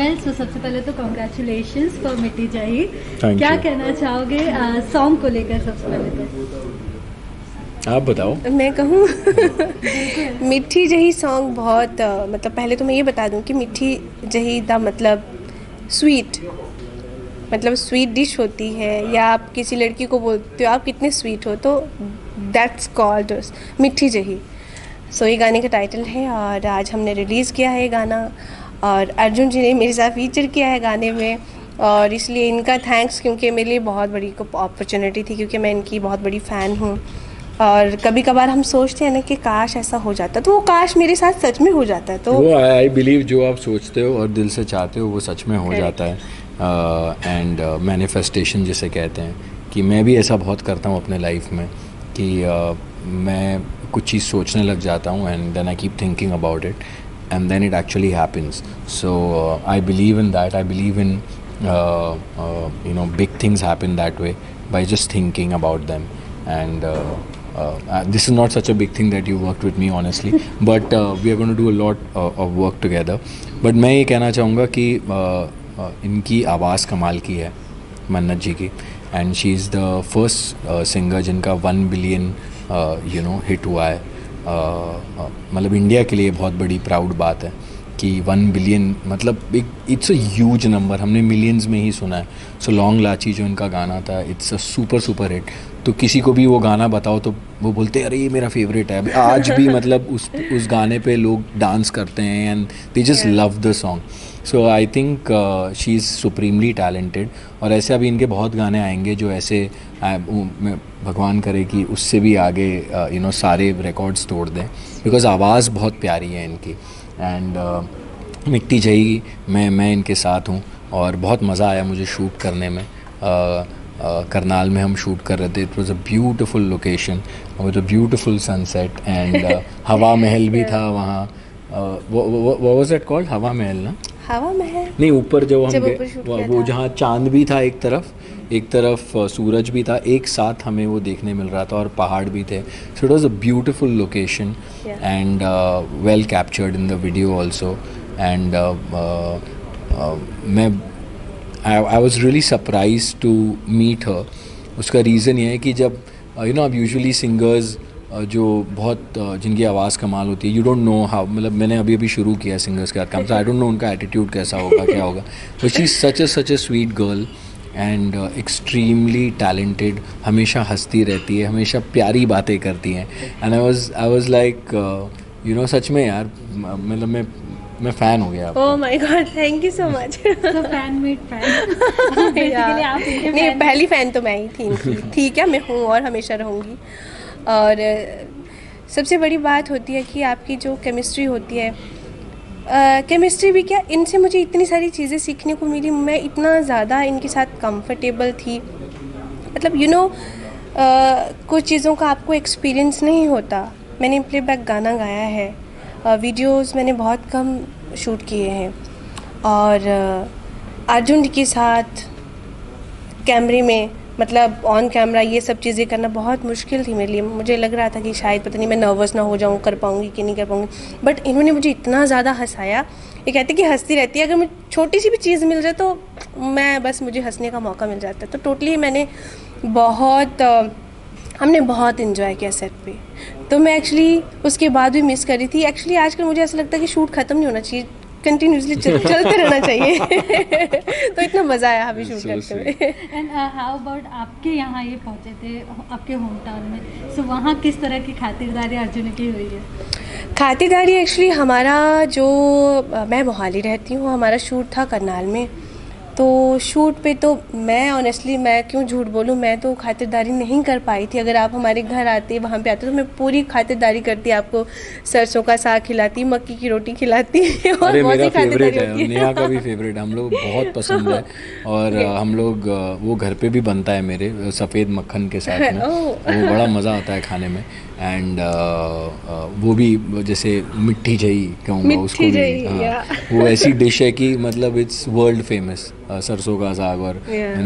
Well so सबसे पहले तो कॉन्ग्रेचुलेशंस फॉर मिट्टी जाही। Thank क्या you. कहना चाहोगे सॉन्ग को लेकर सबसे पहले तो? आप बताओ। मैं कहूँ मिट्टी जही सॉन्ग बहुत मतलब पहले तो मैं ये बता दूं कि मिट्टी जही दा मतलब स्वीट, मतलब स्वीट डिश होती है, या आप किसी लड़की को बोलते हो आप कितने स्वीट हो, तो दैट्स कॉल्ड मिट्टी जही। सो ये गाने का टाइटल है और आज हमने रिलीज़ किया है ये गाना और अर्जुन जी ने मेरे साथ फीचर किया है गाने में, और इसलिए इनका थैंक्स, क्योंकि मेरे लिए बहुत बड़ी अपॉर्चुनिटी थी, क्योंकि मैं इनकी बहुत बड़ी फ़ैन हूँ। और कभी कभार हम सोचते हैं ना कि काश ऐसा हो जाता, तो वो काश मेरे साथ सच में हो जाता है। तो वो आई बिलीव जो आप सोचते हो और दिल से चाहते हो वो सच में हो Correct. जाता है। एंड मैनिफेस्टेशन जिसे कहते हैं, कि मैं भी ऐसा बहुत करता हूँ अपने लाइफ में कि मैं कुछ चीज़ सोचने लग जाता हूँ and then I keep thinking about it and then it actually happens. So I believe in that, I believe in you know big things happen that way by just thinking about them. And this is not such a big thing that you worked with me honestly, but we are going to do a lot of work together. But मैं ये कहना चाहूँगा कि इनकी आवाज़ कमाल की है, मन्नत जी की, and she is the first singer जिनका 1 बिलियन हिट हुआ है। मतलब इंडिया के लिए बहुत बड़ी प्राउड बात है कि 1 बिलियन मतलब एक इट्स अ ह्यूज नंबर, हमने मिलियंस में ही सुना है। सो लॉन्ग लाची जो इनका गाना था, इट्स अ सुपर हिट। तो किसी को भी वो गाना बताओ तो वो बोलते हैं अरे ये मेरा फेवरेट है। अभी आज भी मतलब उस गाने पे लोग डांस करते हैं and they just love the song. So I think she is supremely talented, और ऐसे अभी इनके बहुत गाने आएंगे जो ऐसे भगवान करे कि उससे भी आगे सारे रिकॉर्ड्स तोड़ दें, बिकॉज आवाज़ बहुत प्यारी है इनकी। एंड मिट्टी जही मैं इनके साथ हूँ और बहुत मज़ा आया मुझे शूट करने में। करनाल में हम शूट कर रहे थे। It was a beautiful location with a beautiful sunset and हवा महल भी था वहाँ। What was that called? हवा महल ना? हवा महल नहीं, ऊपर जो हम जब गए ऊपर shoot किया वो था। जहाँ चांद भी था एक तरफ सूरज भी था, एक साथ हमें वो देखने मिल रहा था, और पहाड़ भी थे। So it was a beautiful location and well captured in the video also. And मैं I was really surprise to meet her. उसका रीज़न ये है कि जब अब यूजुअली सिंगर्स जो बहुत जिनकी आवाज़ कमाल होती है, यू डोंट नो हाउ, मतलब मैंने अभी शुरू किया सिंगर्स के साथ काम, तो आई डोंट नो उनका एटीट्यूड कैसा होगा क्या होगा। But she is such a sweet girl and extremely talented, हमेशा हंसती रहती है, हमेशा प्यारी बातें करती हैं। And I was like such में यार, मतलब मैं फ़ैन हो गया आपका। Oh my God, thank you so much. तो फैन मेड फैन बेसिकली आप इनके नहीं, fan पहली फ़ैन तो मैं ही थी इनकी। ठीक है, मैं हूँ और हमेशा रहूँगी। और सबसे बड़ी बात होती है कि आपकी जो केमिस्ट्री होती है, केमिस्ट्री भी क्या, इनसे मुझे इतनी सारी चीज़ें सीखने को मिली। मैं इतना ज़्यादा इनके साथ कंफर्टेबल थी, मतलब कुछ चीज़ों का आपको एक्सपीरियंस नहीं होता। मैंने प्लेबैक गाना गाया है, वीडियोस मैंने बहुत कम शूट किए हैं, और अर्जुन जी के साथ कैमरे में, मतलब ऑन कैमरा ये सब चीज़ें करना बहुत मुश्किल थी मेरे लिए। मुझे लग रहा था कि शायद पता नहीं मैं नर्वस ना हो जाऊँ, कर पाऊँगी कि नहीं कर पाऊँगी। बट इन्होंने मुझे इतना ज़्यादा हंसाया। ये कहते कि हंसती रहती है, अगर मुझे छोटी सी भी चीज़ मिल जाए तो मुझे हंसने का मौका मिल जाता है। तो टोटली हमने बहुत इन्जॉय किया सेट पे। तो मैं एक्चुअली उसके बाद भी मिस कर रही थी। एक्चुअली आजकल मुझे ऐसा लगता है कि शूट ख़त्म नहीं होना चाहिए, कंटिन्यूसली चलते रहना चाहिए। तो इतना मज़ा आया हमें शूट करते हुए। एंड हाउ अबाउट आपके यहाँ ये पहुँचे थे आपके होम टाउन में, सो वहाँ किस तरह की खातिरदारी अर्जुन की हुई है? खातिरदारी एक्चुअली हमारा मैं मोहाली रहती हूँ, हमारा शूट था करनाल में। तो शूट पे तो मैं ऑनेस्टली, मैं क्यों झूठ बोलूँ, मैं तो खातिरदारी नहीं कर पाई थी। अगर आप हमारे घर आते, वहाँ पे आते, तो मैं पूरी खातिरदारी करती, आपको सरसों का साग खिलाती, मक्की की रोटी खिलाती और अरे बहुत मेरा सी फेवरेट खातिरदारी है, होती नेहा का भी फेवरेट है, हम लोग बहुत पसंद है। और हम लोग वो घर पे भी बनता है मेरे, सफ़ेद मक्खन के साथ में, वो बड़ा मज़ा आता है खाने में। एंड वो भी जैसे मिट्टी जही कहूँगा उसको भी, जही, हाँ, वो ऐसी डिश है कि मतलब इट्स वर्ल्ड फेमस, सरसों का साग और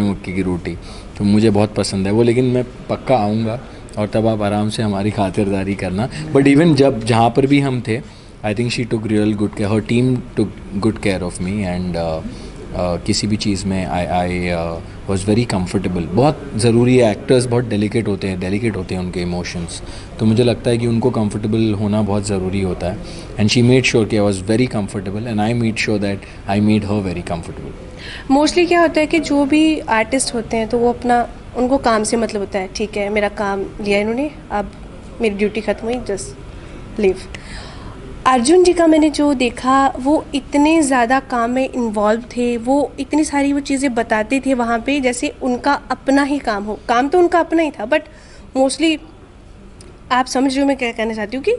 मक्की की रोटी। तो मुझे बहुत पसंद है वो, लेकिन मैं पक्का आऊँगा और तब आप आराम से हमारी खातिरदारी करना। बट इवन जहाँ पर भी हम थे, I think she took real good care, her team took good care of me and किसी भी चीज़ में आई वॉज वेरी कंफर्टेबल. बहुत ज़रूरी है, एक्टर्स बहुत डेलिकेट होते हैं उनके इमोशंस, तो मुझे लगता है कि उनको कंफर्टेबल होना बहुत ज़रूरी होता है. एंड शी मेड श्योर कि I was very comfortable and I made sure that I made her very comfortable. Mostly क्या होता है कि जो भी आर्टिस्ट होते हैं तो वो अपना, उनको काम से मतलब होता है, ठीक है मेरा काम लिया इन्होंने, अब मेरी ड्यूटी ख़त्म हुई, जस्ट लीव. अर्जुन जी का मैंने जो देखा, वो इतने ज़्यादा काम में इन्वॉल्व थे, वो इतनी सारी वो चीज़ें बताते थे वहाँ पे जैसे उनका अपना ही काम हो. काम तो उनका अपना ही था, बट मोस्टली आप समझ रहे हो मैं क्या कहना चाहती हूँ कि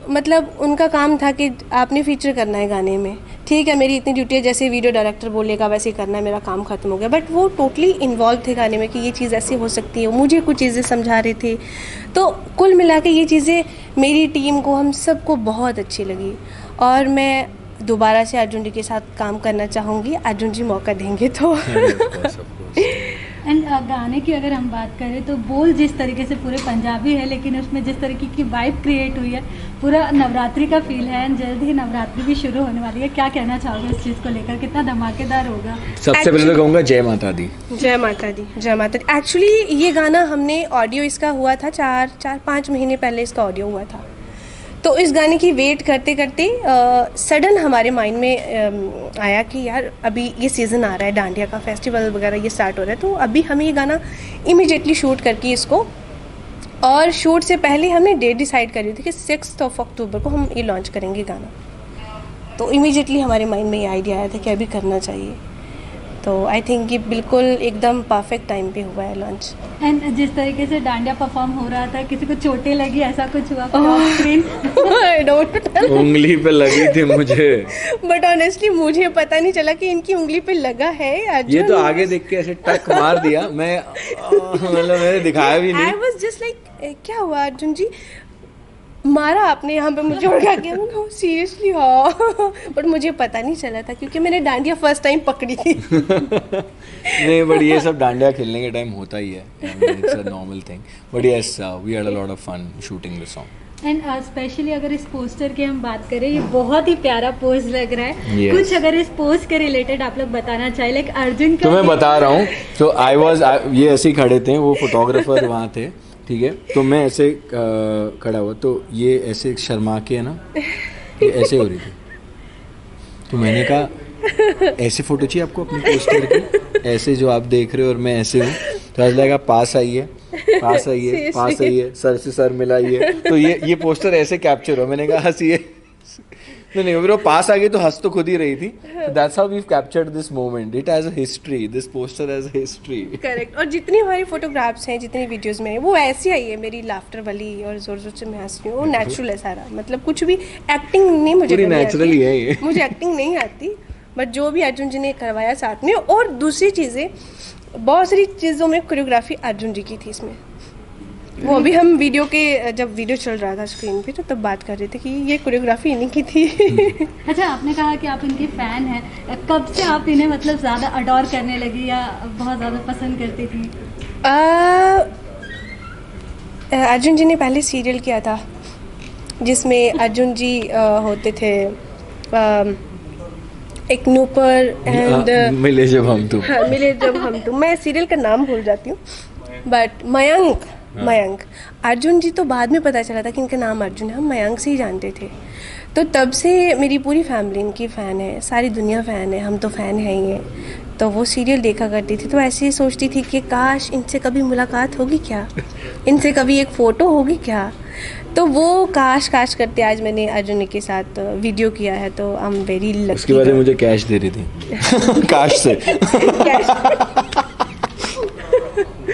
मतलब उनका काम था कि आपने फीचर करना है गाने में, ठीक है मेरी इतनी ड्यूटी है, जैसे वीडियो डायरेक्टर बोलेगा वैसे ही करना है, मेरा काम ख़त्म हो गया. बट वो टोटली इन्वॉल्व थे गाने में कि ये चीज़ ऐसे हो सकती है, मुझे कुछ चीज़ें समझा रहे थे. तो कुल मिला के ये चीज़ें मेरी टीम को, हम सबको बहुत अच्छी लगी और मैं दोबारा से अर्जुन जी के साथ काम करना चाहूँगी, अर्जुन जी मौका देंगे तो. एंड गाने की अगर हम बात करें तो बोल जिस तरीके से पूरे पंजाबी है, लेकिन उसमें जिस तरीके की वाइब क्रिएट हुई है, पूरा नवरात्रि का फील है एंड जल्द ही नवरात्रि भी शुरू होने वाली है. क्या कहना चाहोगे इस चीज़ को लेकर, कितना धमाकेदार होगा? सबसे पहले तो कहूँगा जय माता दी. जय माता दी, जय माता दी. एक्चुअली ये गाना हमने ऑडियो इसका हुआ था 4-5 महीने पहले इसका ऑडियो हुआ था. तो इस गाने की वेट करते करते सडन हमारे माइंड में आया कि यार अभी ये सीज़न आ रहा है, डांडिया का फेस्टिवल वगैरह ये स्टार्ट हो रहा है, तो अभी हमें ये गाना इमीडिएटली शूट करके इसको, और शूट से पहले हमने डेट डिसाइड करी थी कि 6 अक्टूबर को हम ये लॉन्च करेंगे गाना. तो इमीडिएटली हमारे माइंड में ये आइडिया आया था कि अभी करना चाहिए. तो आई थिंक ये बिल्कुल एकदम परफेक्ट टाइम पे हुआ है लॉन्च. एंड जिस तरीके से डांडिया परफॉर्म हो रहा था, किसी को चोटें लगी, ऐसा कुछ हुआ स्क्रीन? आई डोंट नो, उंगली पे लगी थी मुझे, बट ऑनेस्टली मुझे पता नहीं चला कि इनकी उंगली पे लगा है. ये तो आगे देख के ऐसे टक मार दिया, मैं मतलब मैंने दिखाया भी नहीं. आई वाज जस्ट लाइक क्या हुआ अर्जुन जी, मारा आपने यहाँ पे मुझे उड़ा के? सीरियसली हाँ, बट मुझे पता नहीं चला था क्योंकि मैंने डांडिया फर्स्ट टाइम पकड़ी थी. नहीं, बट ये सब डांडिया खेलने के टाइम होता ही है, it's a normal thing. But yes, we had a lot of fun shooting the song. And specially अगर इस पोस्टर की हम बात करें, ये बहुत ही प्यारा पोज लग रहा है. Yes. कुछ अगर इस पोज के रिलेटेड आप लोग बताना चाहिए, लाइक अर्जुन का. तो मैं बता रहा हूँ, तो आई वॉज, ये ऐसे ही खड़े थे, वो फोटोग्राफर वहाँ थे, ठीक है, तो मैं ऐसे खड़ा हुआ, तो ये ऐसे शर्मा के है ना, ये ऐसे हो रही थी, तो मैंने कहा ऐसे फोटो चाहिए आपको अपने पोस्टर की, ऐसे जो आप देख रहे हो और मैं ऐसे हूँ, तो आज लगा पास आइए, पास आइए, पास आइए, सर से सर मिलाइए, तो ये पोस्टर ऐसे कैप्चर हो. मैंने कहा हंसिए, नहीं फिर वो पास आ गई तो हंस तो खुद ही रही थी. That's how we captured this moment. It has a history, this poster has a history. Correct. और जितनी हमारी फोटोग्राफ्स हैं, जितनी वीडियोस में, वो ऐसी आई है मेरी लाफ्टर वाली, और जोर जोर से मैं हंस रही हूँ, वो नेचुरल है सारा. मतलब कुछ भी एक्टिंग नहीं, मुझे पूरी नेचुरल ही है ये. मुझे एक्टिंग नहीं आती, बट जो भी अर्जुन जी ने करवाया साथ में. और दूसरी चीज़ें, बहुत सारी चीज़ों में कोरियोग्राफी अर्जुन जी की थी इसमें. वो अभी हम वीडियो के, जब वीडियो चल रहा था स्क्रीन पे, तो तब बात कर रहे थे कि ये कोरियोग्राफी इन्हीं की थी. अच्छा, आपने कहा कि आप इनकी फ़ैन हैं, कब से आप इन्हें मतलब ज़्यादा अडोर करने लगी या बहुत ज़्यादा पसंद करती थी? अर्जुन जी ने पहले सीरियल किया था जिसमें अर्जुन जी होते थे, एक नूपर एंड मिले जब हम तुम. हाँ, मिले जब हम तुम. मैं सीरियल का नाम भूल जाती हूँ, बट मयंक अर्जुन जी तो बाद में पता चला था कि इनका नाम अर्जुन है. हम मयंक से ही जानते थे. तो तब से मेरी पूरी फैमिली इनकी फ़ैन है, सारी दुनिया फ़ैन है, हम तो फ़ैन हैं ही हैं. तो वो सीरियल देखा करती थी, तो ऐसे ही सोचती थी कि काश इनसे कभी मुलाकात होगी क्या, इनसे कभी एक फ़ोटो होगी क्या. तो वो काश करते आज मैंने अर्जुन के साथ वीडियो किया है, तो आई एम वेरी लकी. उसके बाद मुझे कैश दे रही थी काश से.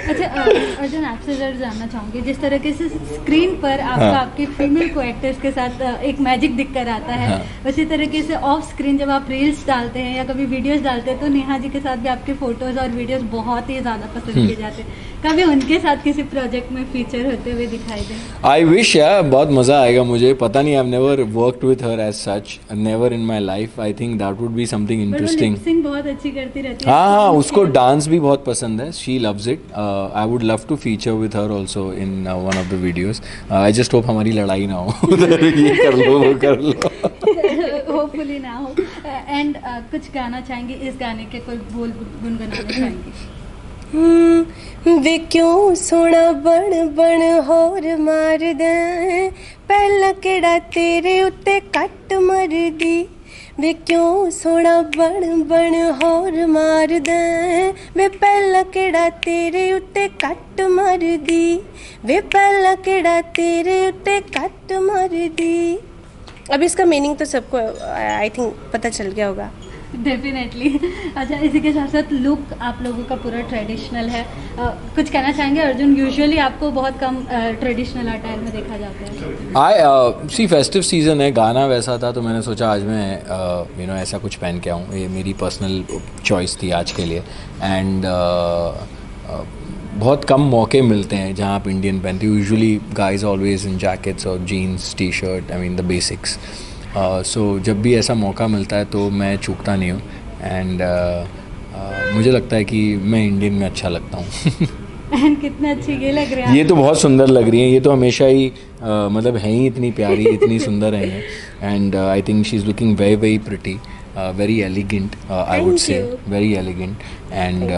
अच्छा अर्जुन, आपसे जरूर जानना चाहूँगी, जिस तरीके से स्क्रीन पर आपका आपके फीमेल को एक्टर्स के साथ एक मैजिक दिख कर आता है, उसी तरीके से ऑफ स्क्रीन जब आप रील्स डालते हैं या कभी वीडियोस डालते हैं, तो नेहा जी के साथ भी आपके फोटोज और वीडियोस बहुत ही ज़्यादा पसंद किए जाते हैं. कभी उनके साथ किसी प्रोजेक्ट में फीचर होते हुए दिखाई दें? आई विश यार, बहुत मज़ा आएगा मुझे. पता नहीं, I have never worked with her as such, never in my life. I think that would be something interesting. Lip sync बहुत अच्छी करती रहती है. हाँ, उसको डांस भी बहुत पसंद है. She loves it. I would love to feature with her also in one of the videos. I just hope हमारी लड़ाई ना हो उधर ये कर लो वो कर लो। होपफुली ना हो। एंड कुछ गाना चाहेंगे, इस गाने के कोई बोल गुनगुनाना चाहेंगे? वे क्यों सोना बन बन होर मार दे, पहला केड़ा तेरे उत्ते कट मर दी। वे क्यों सोना बन बन होर मार दे, वे पहला केड़ा तेरे उत्ते कट मर दी। वे पहला केड़ा तेरे उत्ते कट मर दी। अब इसका मीनिंग तो सबको आई थिंक पता चल गया होगा। डेफिनेटली। अच्छा, इसी के साथ साथ लुक आप लोगों का पूरा ट्रेडिशनल है। कुछ कहना चाहेंगे अर्जुन? यूजुअली आपको बहुत कम ट्रेडिशनल अटायर में देखा जाता है। सी फेस्टिव सीज़न है, गाना वैसा था तो मैंने सोचा आज मैं ऐसा कुछ पहन के आऊँ। ये मेरी पर्सनल चॉइस थी आज के लिए। एंड बहुत कम मौके मिलते हैं जहाँ आप इंडियन पहनते हो। Usually guys always in jackets और jeans T shirt, I mean the basics. So जब भी ऐसा मौका मिलता है तो मैं चूकता नहीं हूँ। एंड मुझे लगता है कि मैं इंडियन में अच्छा लगता हूँ। एंड कितने अच्छी ये लग रहे हैं। ये तो बहुत सुंदर लग रही हैं। ये तो हमेशा ही मतलब हैं ही इतनी प्यारी, इतनी सुंदर हैं। And I think she is looking very very pretty, very elegant, I would say. Very elegant. And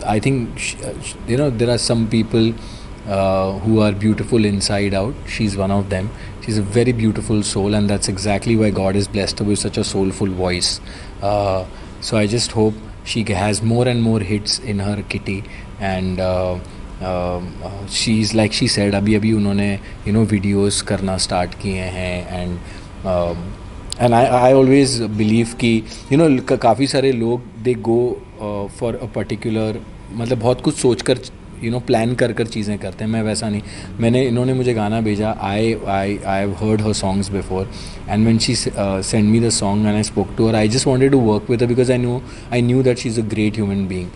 I think there are some people who are beautiful inside out. She's one of them. She's a very beautiful soul, and that's exactly why God has blessed her with such a soulful voice. So I just hope she has more and more hits in her kitty. And she's like she said, अभी उन्होंने videos करना start किए हैं। And I always believe कि काफ़ी सारे लोग they go for a particular, मतलब बहुत कुछ सोच कर प्लान कर चीज़ें करते हैं। मैं वैसा नहीं। इन्होंने मुझे गाना भेजा। I have heard her songs before, and when she sent me the song and I spoke to her, I just wanted to work with her because I knew that she's a great human being.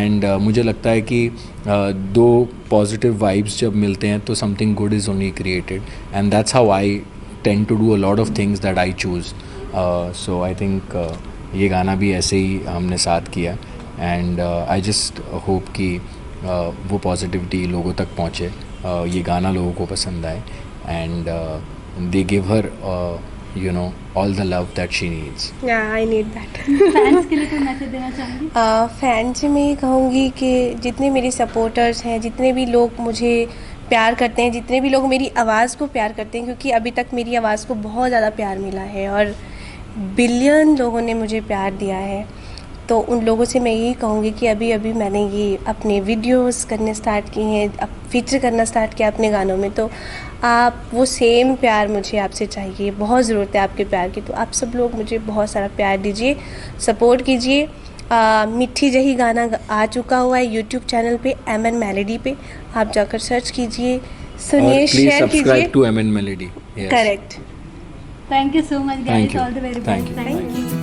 And मुझे लगता है कि दो positive vibes जब मिलते हैं तो something good is only created, and that's how I tend to do a lot of things that I choose. So I think ये गाना भी ऐसे ही हमने साथ किया। And I just hope कि वो पॉजिटिविटी लोगों तक पहुँचे, ये गाना लोगों को पसंद आए। And they give her all the love that she needs. Yeah, I need that. Fans के लिए कोई मैसेज देना चाहेंगी? फैन से मैं ये कहूँगी कि जितने मेरे सपोर्टर्स हैं, जितने भी लोग मुझे प्यार करते हैं, जितने भी लोग मेरी आवाज़ को प्यार करते हैं, क्योंकि अभी तक मेरी आवाज़ को बहुत ज़्यादा प्यार मिला है और बिलियन लोगों ने मुझे प्यार दिया है। तो उन लोगों से मैं यही कहूँगी कि अभी मैंने ये अपने वीडियोस करने स्टार्ट किए हैं, अब फीचर करना स्टार्ट किया अपने गानों में, तो आप वो सेम प्यार मुझे आपसे चाहिए। बहुत ज़रूरत है आपके प्यार की। तो आप सब लोग मुझे बहुत सारा प्यार दीजिए, सपोर्ट कीजिए। मिठी जही गाना आ चुका हुआ है यूट्यूब चैनल पे MN मेलेडी पे, आप जाकर सर्च कीजिए, सुनिए, शेयर कीजिए। Subscribe to MN Melody. Correct. Thank you so much guys, all the very best. Thank you.